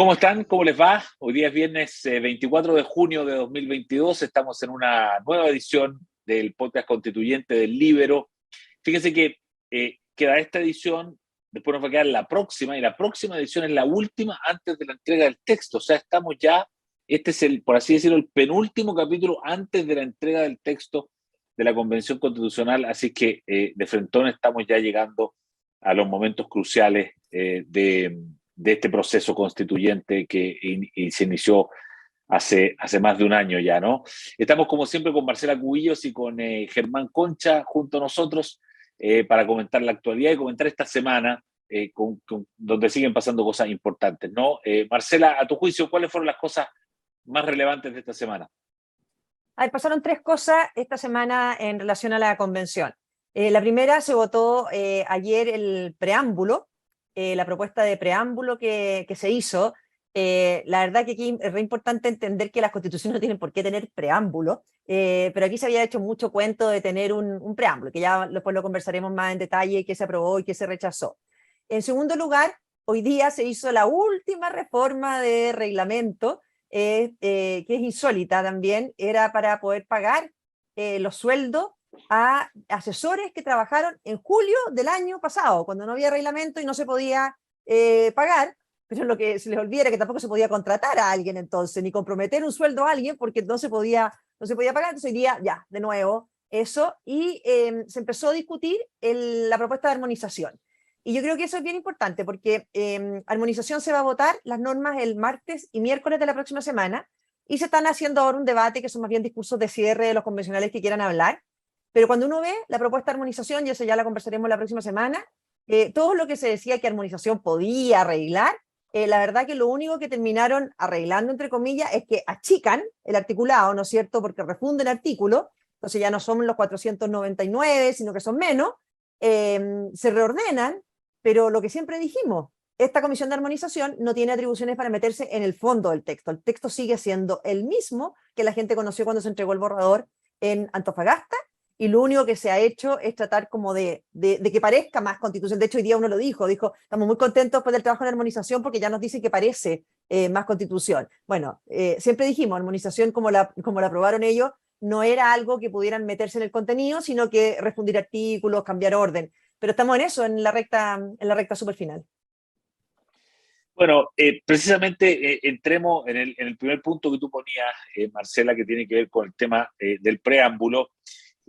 ¿Cómo están? ¿Cómo les va? Hoy día es viernes 24 de junio de 2022. Estamos en una nueva edición del podcast constituyente del Líbero. Fíjense que queda esta edición, después nos va a quedar la próxima, y la próxima edición es la última antes de la entrega del texto. O sea, estamos ya, este es el, por así decirlo, el penúltimo capítulo antes de la entrega del texto de la Convención Constitucional. Así que de frentón estamos ya llegando a los momentos cruciales de este proceso constituyente que se inició hace más de un año ya, ¿no? Estamos como siempre con Marcela Cubillos y con Germán Concha junto a nosotros para comentar la actualidad y comentar esta semana donde siguen pasando cosas importantes, ¿no? Marcela, a tu juicio, ¿cuáles fueron las cosas más relevantes de esta semana? Pasaron tres cosas esta semana en relación a la convención. La primera, se votó ayer el preámbulo, la propuesta de preámbulo que se hizo. La verdad que aquí es re importante entender que las constituciones no tienen por qué tener preámbulo, pero aquí se había hecho mucho cuento de tener un preámbulo, que ya después lo conversaremos más en detalle, qué se aprobó y qué se rechazó. En segundo lugar, hoy día se hizo la última reforma de reglamento, que es insólita también, era para poder pagar los sueldos a asesores que trabajaron en julio del año pasado, cuando no había reglamento y no se podía pagar, pero lo que se les olvida era que tampoco se podía contratar a alguien entonces, ni comprometer un sueldo a alguien porque no se podía pagar. Entonces hoy día ya, de nuevo, eso, y se empezó a discutir la propuesta de armonización. Y yo creo que eso es bien importante porque armonización se va a votar las normas el martes y miércoles de la próxima semana, y se están haciendo ahora un debate que son más bien discursos de cierre de los convencionales que quieran hablar. Pero cuando uno ve la propuesta de armonización, y eso ya la conversaremos la próxima semana, todo lo que se decía que armonización podía arreglar, la verdad que lo único que terminaron arreglando, entre comillas, es que achican el articulado, ¿no es cierto?, porque refunden artículos, entonces ya no son los 499, sino que son menos, se reordenan, pero lo que siempre dijimos, esta comisión de armonización no tiene atribuciones para meterse en el fondo del texto. El texto sigue siendo el mismo que la gente conoció cuando se entregó el borrador en Antofagasta, y lo único que se ha hecho es tratar como de que parezca más constitución. De hecho, hoy día uno lo dijo, estamos muy contentos después del trabajo de armonización porque ya nos dicen que parece más constitución. Bueno, siempre dijimos, armonización como la aprobaron ellos, no era algo que pudieran meterse en el contenido, sino que refundir artículos, cambiar orden. Pero estamos en eso, en la recta super final. Bueno, precisamente entremos en el primer punto que tú ponías, Marcela, que tiene que ver con el tema del preámbulo.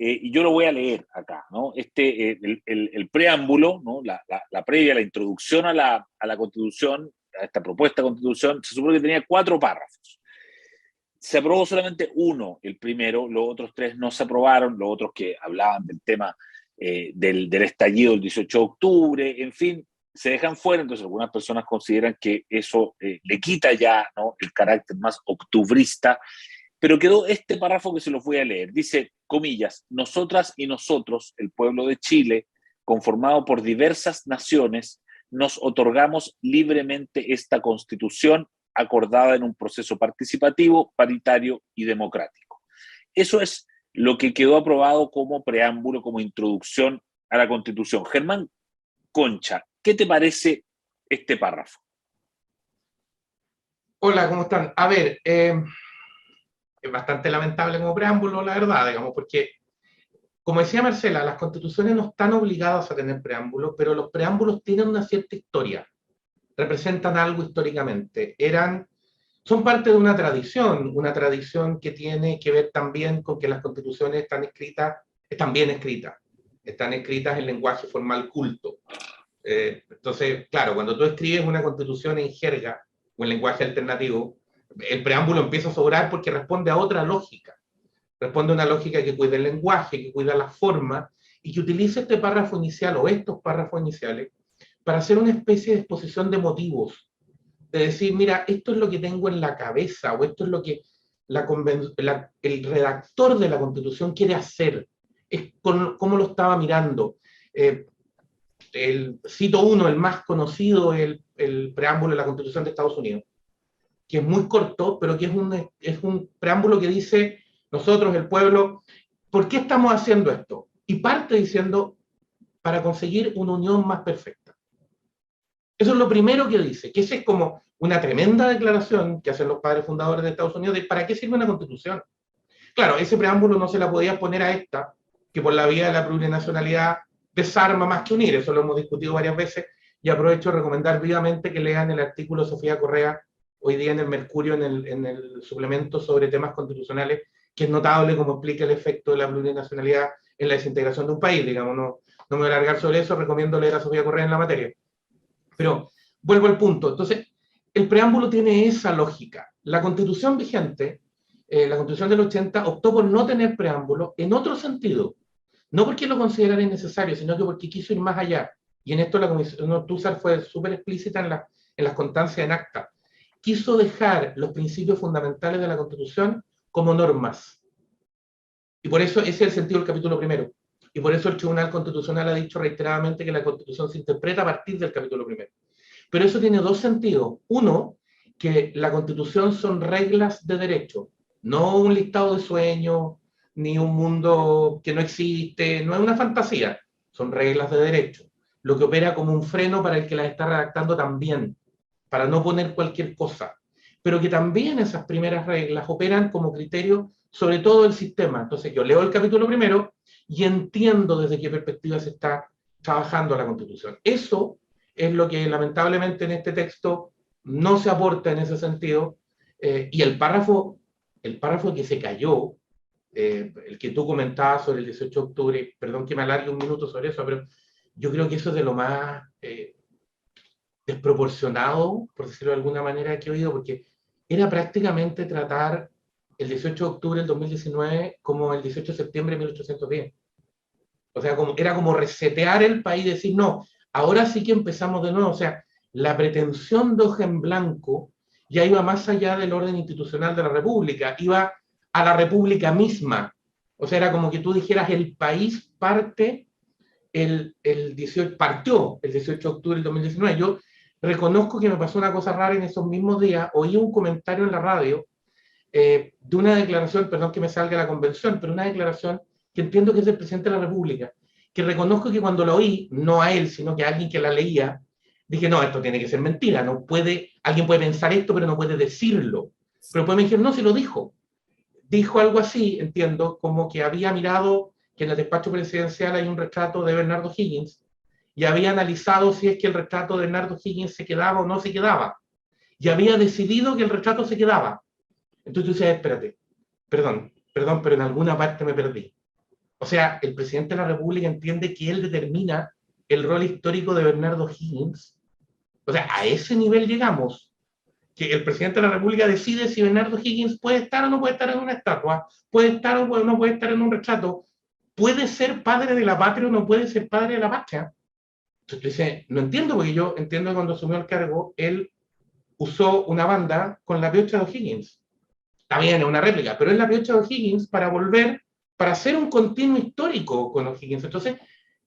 Y yo lo voy a leer acá, ¿no? El preámbulo, ¿no? La previa, la introducción a la Constitución, a esta propuesta de Constitución, se supone que tenía 4 párrafos. Se aprobó solamente uno, el primero, los otros 3 no se aprobaron, los otros que hablaban del tema del estallido del 18 de octubre, en fin, se dejan fuera. Entonces algunas personas consideran que eso le quita ya, ¿no?, el carácter más octubrista. Pero quedó este párrafo que se los voy a leer. Dice, comillas, nosotras y nosotros, el pueblo de Chile, conformado por diversas naciones, nos otorgamos libremente esta Constitución acordada en un proceso participativo, paritario y democrático. Eso es lo que quedó aprobado como preámbulo, como introducción a la Constitución. Germán Concha, ¿qué te parece este párrafo? Hola, ¿cómo están? A ver, es bastante lamentable como preámbulo, la verdad, digamos, porque, como decía Marcela, las constituciones no están obligadas a tener preámbulos, pero los preámbulos tienen una cierta historia, representan algo históricamente, son parte de una tradición que tiene que ver también con que las constituciones están bien escritas, están escritas en lenguaje formal culto. Entonces, claro, cuando tú escribes una constitución en jerga o en lenguaje alternativo, el preámbulo empieza a sobrar porque responde a otra lógica. Responde a una lógica que cuida el lenguaje, que cuida la forma, y que utiliza este párrafo inicial o estos párrafos iniciales para hacer una especie de exposición de motivos. De decir, mira, esto es lo que tengo en la cabeza, o esto es lo que el redactor de la Constitución quiere hacer. Es cómo lo estaba mirando. Cito uno, el más conocido, el preámbulo de la Constitución de Estados Unidos, que es muy corto, pero que es un preámbulo que dice, nosotros, el pueblo, ¿por qué estamos haciendo esto? Y parte diciendo, para conseguir una unión más perfecta. Eso es lo primero que dice, que esa es como una tremenda declaración que hacen los padres fundadores de Estados Unidos de para qué sirve una constitución. Claro, ese preámbulo no se la podía poner a esta, que por la vía de la plurinacionalidad desarma más que unir, eso lo hemos discutido varias veces, y aprovecho de recomendar vivamente que lean el artículo de Sofía Correa hoy día en el Mercurio, en el suplemento sobre temas constitucionales, que es notable cómo explica el efecto de la plurinacionalidad en la desintegración de un país, digamos, no me voy a alargar sobre eso, recomiendo leer a Sofía Correa en la materia. Pero vuelvo al punto, entonces, el preámbulo tiene esa lógica. La constitución vigente, la constitución del 80, optó por no tener preámbulo en otro sentido, no porque lo considerara innecesario, sino que porque quiso ir más allá. Y en esto la Comisión Tuzar fue súper explícita en las constancias en acta. Quiso dejar los principios fundamentales de la Constitución como normas. Y por eso ese es el sentido del capítulo primero. Y por eso el Tribunal Constitucional ha dicho reiteradamente que la Constitución se interpreta a partir del capítulo primero. Pero eso tiene dos sentidos. Uno, que la Constitución son reglas de derecho, no un listado de sueños, ni un mundo que no existe, no es una fantasía, son reglas de derecho, lo que opera como un freno para el que las está redactando también, para no poner cualquier cosa, pero que también esas primeras reglas operan como criterio sobre todo el sistema. Entonces yo leo el capítulo primero y entiendo desde qué perspectiva se está trabajando la Constitución. Eso es lo que lamentablemente en este texto no se aporta en ese sentido, y el párrafo que se cayó, el que tú comentabas sobre el 18 de octubre, perdón que me alargue un minuto sobre eso, pero yo creo que eso es de lo más desproporcionado, por decirlo de alguna manera, que he oído, porque era prácticamente tratar el 18 de octubre del 2019 como el 18 de septiembre de 1810. O sea, era como resetear el país y decir, no, ahora sí que empezamos de nuevo. O sea, la pretensión de hoja en blanco ya iba más allá del orden institucional de la República, iba a la República misma. O sea, era como que tú dijeras, el país partió el 18 de octubre del 2019. Yo reconozco que me pasó una cosa rara en esos mismos días, oí un comentario en la radio de una declaración, perdón que me salga la convención, pero una declaración que entiendo que es del presidente de la República, que reconozco que cuando lo oí, no a él, sino que a alguien que la leía, dije, no, esto tiene que ser mentira, no puede, alguien puede pensar esto, pero no puede decirlo. Pero después me dijeron, no, si lo dijo. Dijo algo así, entiendo, como que había mirado que en el despacho presidencial hay un retrato de Bernardo Higgins y había analizado si es que el retrato de Bernardo Higgins se quedaba o no se quedaba. Y había decidido que el retrato se quedaba. Entonces tú dices, espérate, perdón, pero en alguna parte me perdí. O sea, el presidente de la República entiende que él determina el rol histórico de Bernardo Higgins. O sea, a ese nivel llegamos, que el presidente de la República decide si Bernardo Higgins puede estar o no puede estar en una estatua, puede estar o no puede estar en un retrato, puede ser padre de la patria o no puede ser padre de la patria. Entonces tú dices, no entiendo, porque yo entiendo que cuando asumió el cargo, él usó una banda con la piocha de O'Higgins. También es una réplica, pero es la piocha de O'Higgins para volver, para hacer un continuo histórico con O'Higgins. Entonces,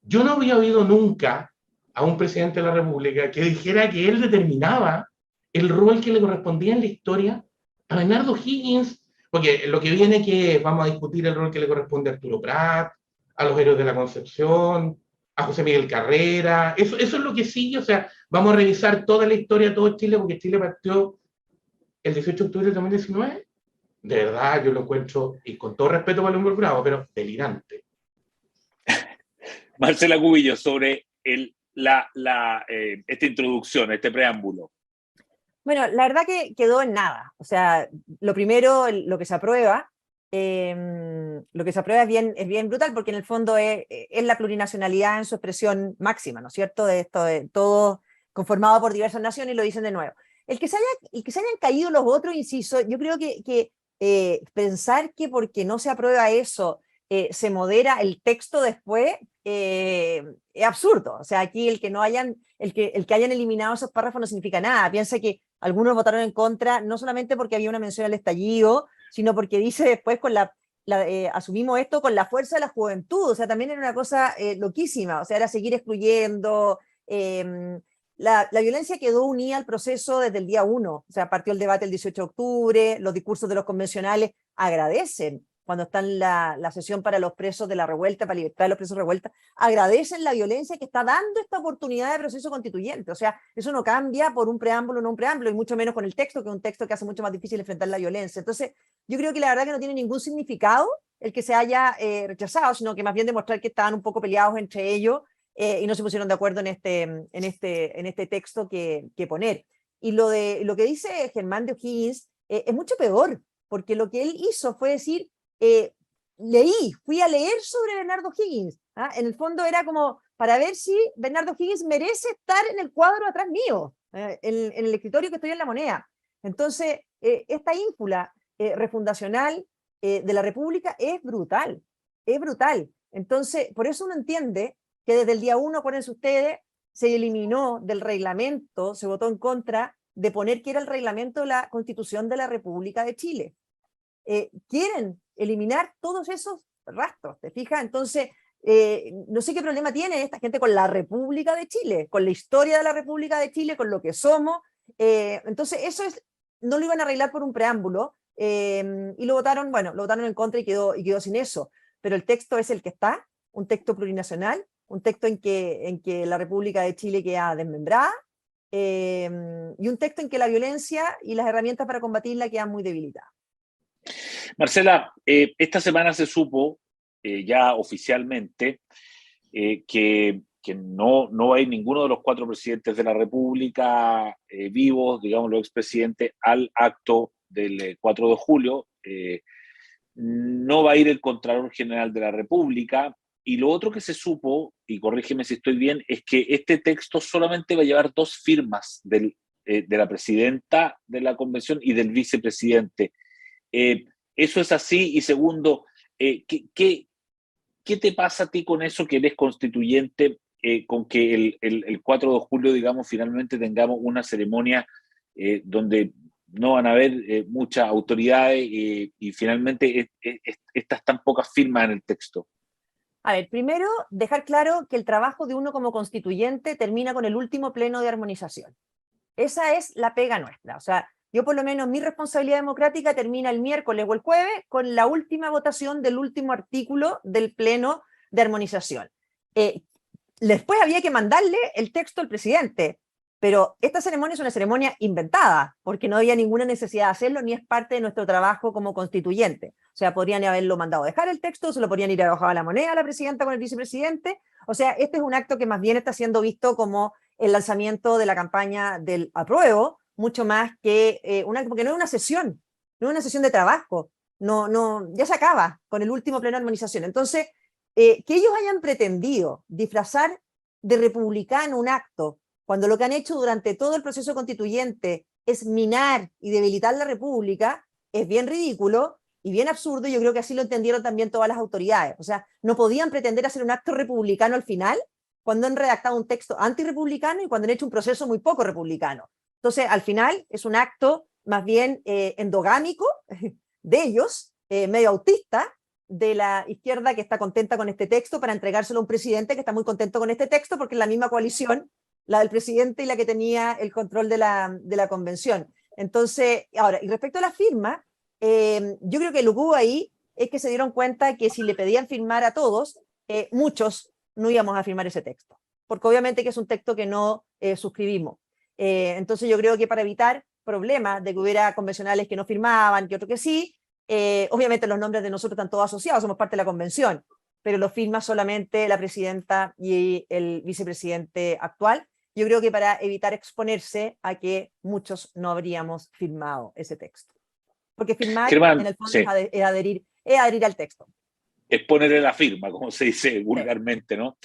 yo no había oído nunca a un presidente de la República que dijera que él determinaba el rol que le correspondía en la historia a Bernardo Higgins, porque lo que viene que vamos a discutir el rol que le corresponde a Arturo Prat, a los héroes de la Concepción, a José Miguel Carrera, eso es lo que sigue. O sea, vamos a revisar toda la historia de todo Chile, porque Chile partió el 18 de octubre de 2019. De verdad, yo lo encuentro, y con todo respeto para el hombre bravo, pero delirante. Marcela Cubillos, sobre esta introducción, este preámbulo. Bueno, la verdad que quedó en nada. O sea, lo primero, lo que se aprueba es bien brutal, porque en el fondo es la plurinacionalidad en su expresión máxima, ¿no es cierto? De esto, de todo conformado por diversas naciones, y lo dicen de nuevo. El que se hayan caído los otros, insisto, yo creo que pensar que porque no se aprueba eso se modera el texto después es absurdo. O sea, aquí el que hayan eliminado esos párrafos no significa nada. Piensa que algunos votaron en contra, no solamente porque había una mención al estallido, sino porque dice después asumimos esto con la fuerza de la juventud. O sea, también era una cosa loquísima. O sea, era seguir excluyendo. La violencia quedó unida al proceso desde el día 1, o sea, partió el debate el 18 de octubre, los discursos de los convencionales agradecen cuando está en la sesión para los presos de la revuelta, para libertad de los presos de revuelta, agradecen la violencia que está dando esta oportunidad de proceso constituyente. O sea, eso no cambia por un preámbulo o no un preámbulo, y mucho menos con el texto, que es un texto que hace mucho más difícil enfrentar la violencia. Entonces, yo creo que la verdad que no tiene ningún significado el que se haya rechazado, sino que más bien demostrar que estaban un poco peleados entre ellos y no se pusieron de acuerdo en este texto que poner. Y lo que dice Germán de O'Higgins es mucho peor, porque lo que él hizo fue decir, fui a leer sobre Bernardo O'Higgins. ¿Ah? En el fondo era como para ver si Bernardo O'Higgins merece estar en el cuadro atrás mío, en el escritorio que estoy en La Moneda. Entonces, esta ínfula refundacional de la República es brutal, es brutal. Entonces, por eso uno entiende que desde el día 1, acuérdense ustedes, se eliminó del reglamento, se votó en contra de poner que era el reglamento de la Constitución de la República de Chile. Quieren eliminar todos esos rastros, ¿te fijas? Entonces, no sé qué problema tiene esta gente con la República de Chile, con la historia de la República de Chile, con lo que somos. Entonces, no lo iban a arreglar por un preámbulo, y lo votaron en contra y quedó sin eso. Pero el texto es el que está, un texto plurinacional, un texto en que la República de Chile queda desmembrada, y un texto en que la violencia y las herramientas para combatirla quedan muy debilitadas. Marcela, esta semana se supo ya oficialmente que no va a ir ninguno de los 4 presidentes de la República vivos, digamos los expresidentes, al acto del 4 de julio. No va a ir el Contralor General de la República. Y lo otro que se supo, y corrígeme si estoy bien, es que este texto solamente va a llevar 2 firmas de la presidenta de la convención y del vicepresidente. ¿Eso es así? Y segundo, ¿qué te pasa a ti con eso que eres constituyente, con que el 4 de julio, digamos, finalmente tengamos una ceremonia donde no van a haber muchas autoridades y finalmente estas tan pocas firmas en el texto? A ver, primero, dejar claro que el trabajo de uno como constituyente termina con el último pleno de armonización. Esa es la pega nuestra. O sea, yo por lo menos mi responsabilidad democrática termina el miércoles o el jueves con la última votación del último artículo del pleno de armonización. Después había que mandarle el texto al presidente, pero esta ceremonia es una ceremonia inventada, porque no había ninguna necesidad de hacerlo, ni es parte de nuestro trabajo como constituyente. O sea, podrían haberlo mandado a dejar el texto, se lo podrían ir a bajar a La Moneda a la presidenta con el vicepresidente. O sea, este es un acto que más bien está siendo visto como el lanzamiento de la campaña del apruebo, mucho más que un acto, porque no es una sesión, no es una sesión de trabajo, ya se acaba con el último pleno de armonización. Entonces, que ellos hayan pretendido disfrazar de republicano un acto, cuando lo que han hecho durante todo el proceso constituyente es minar y debilitar la República, es bien ridículo y bien absurdo, y yo creo que así lo entendieron también todas las autoridades. O sea, no podían pretender hacer un acto republicano al final, cuando han redactado un texto antirrepublicano y cuando han hecho un proceso muy poco republicano. Entonces, al final, es un acto más bien endogámico de ellos, medio autista, de la izquierda que está contenta con este texto para entregárselo a un presidente que está muy contento con este texto porque es la misma coalición, la del presidente y la que tenía el control de la convención. Entonces, ahora, y respecto a la firma, yo creo que lo que hubo ahí es que se dieron cuenta que si le pedían firmar a todos, muchos no íbamos a firmar ese texto, porque obviamente que es un texto que no suscribimos. Entonces yo creo que para evitar problemas de que hubiera convencionales que no firmaban, que otros que sí, obviamente los nombres de nosotros están todos asociados, somos parte de la convención, pero lo firma solamente la presidenta y el vicepresidente actual. Yo creo que para evitar exponerse a que muchos no habríamos firmado ese texto. Porque firmar, Germán, en el fondo, sí, es adherir al texto. es ponerle la firma, como se dice vulgarmente, ¿no?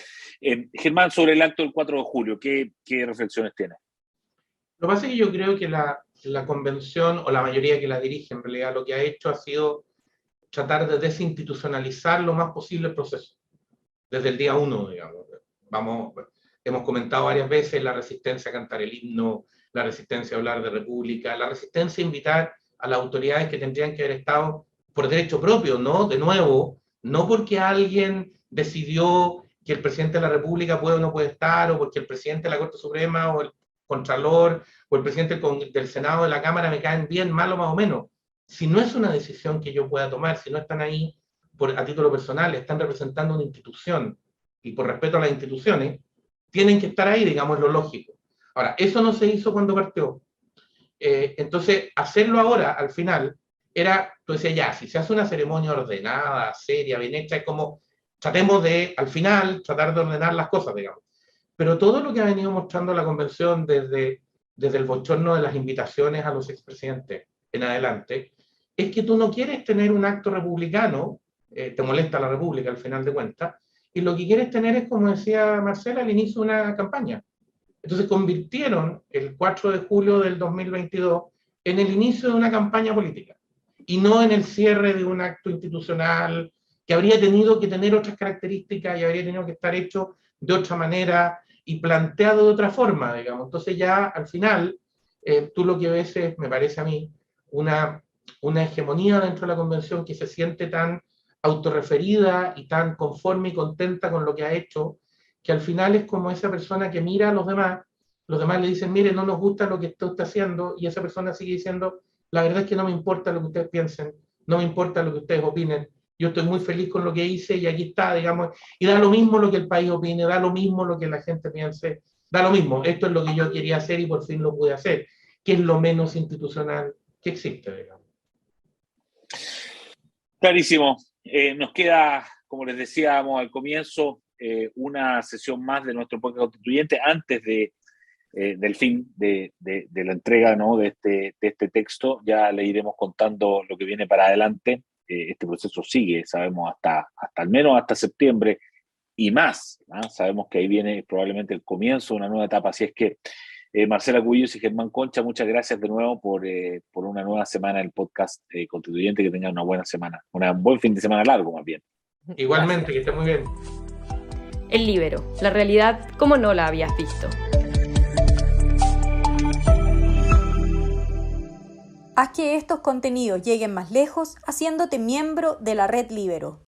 Germán, sobre el acto del 4 de julio, ¿qué reflexiones tiene? Lo que pasa es que yo creo que la convención, o la mayoría que la dirige, en realidad lo que ha hecho ha sido tratar de desinstitucionalizar lo más posible el proceso, desde el día 1, digamos. Hemos comentado varias veces la resistencia a cantar el himno, la resistencia a hablar de república, la resistencia a invitar a las autoridades que tendrían que haber estado por derecho propio, ¿no? De nuevo, no porque alguien decidió que el presidente de la República puede o no puede estar, o porque el presidente de la Corte Suprema o el Contralor o el presidente del Senado, de la Cámara, me caen bien, mal o más o menos. si no es una decisión que yo pueda tomar, si no están ahí a título personal, están representando una institución y por respeto a las instituciones, tienen que estar ahí, digamos, lo lógico. Ahora, eso no se hizo cuando partió. Entonces, hacerlo ahora, al final, tú decías, ya, si se hace una ceremonia ordenada, seria, bien hecha, es como, tratemos de, al final, tratar de ordenar las cosas, digamos. Pero todo lo que ha venido mostrando la convención desde el bochorno de las invitaciones a los expresidentes en adelante, es que tú no quieres tener un acto republicano, te molesta la república al final de cuentas, y lo que quieres tener es, como decía Marcela, al inicio de una campaña. Entonces convirtieron el 4 de julio del 2022 en el inicio de una campaña política y no en el cierre de un acto institucional que habría tenido que tener otras características y habría tenido que estar hecho de otra manera y planteado de otra forma, digamos. Entonces ya al final tú lo que ves es, me parece a mí, una hegemonía dentro de la convención que se siente tan autorreferida y tan conforme y contenta con lo que ha hecho, que al final es como esa persona que mira a los demás le dicen, mire, no nos gusta lo que usted está haciendo, y esa persona sigue diciendo, la verdad es que no me importa lo que ustedes piensen, no me importa lo que ustedes opinen, yo estoy muy feliz con lo que hice y aquí está, digamos, y da lo mismo lo que el país opine, da lo mismo lo que la gente piense, da lo mismo, esto es lo que yo quería hacer y por fin lo pude hacer, que es lo menos institucional que existe, digamos. Clarísimo. Nos queda, como les decíamos al comienzo, una sesión más de nuestro podcast constituyente antes del fin de la entrega, ¿no?, de este texto. Ya le iremos contando lo que viene para adelante. Este proceso sigue, sabemos, hasta al menos hasta septiembre y más, ¿no? Sabemos que ahí viene probablemente el comienzo de una nueva etapa. Así es que Marcela Cubillos y Germán Concha, muchas gracias de nuevo por una nueva semana del podcast constituyente. Que tengan una buena semana, un buen fin de semana largo más bien. Igualmente, que esté muy bien. El Líbero, la realidad como no la habías visto. Haz que estos contenidos lleguen más lejos haciéndote miembro de la Red Líbero.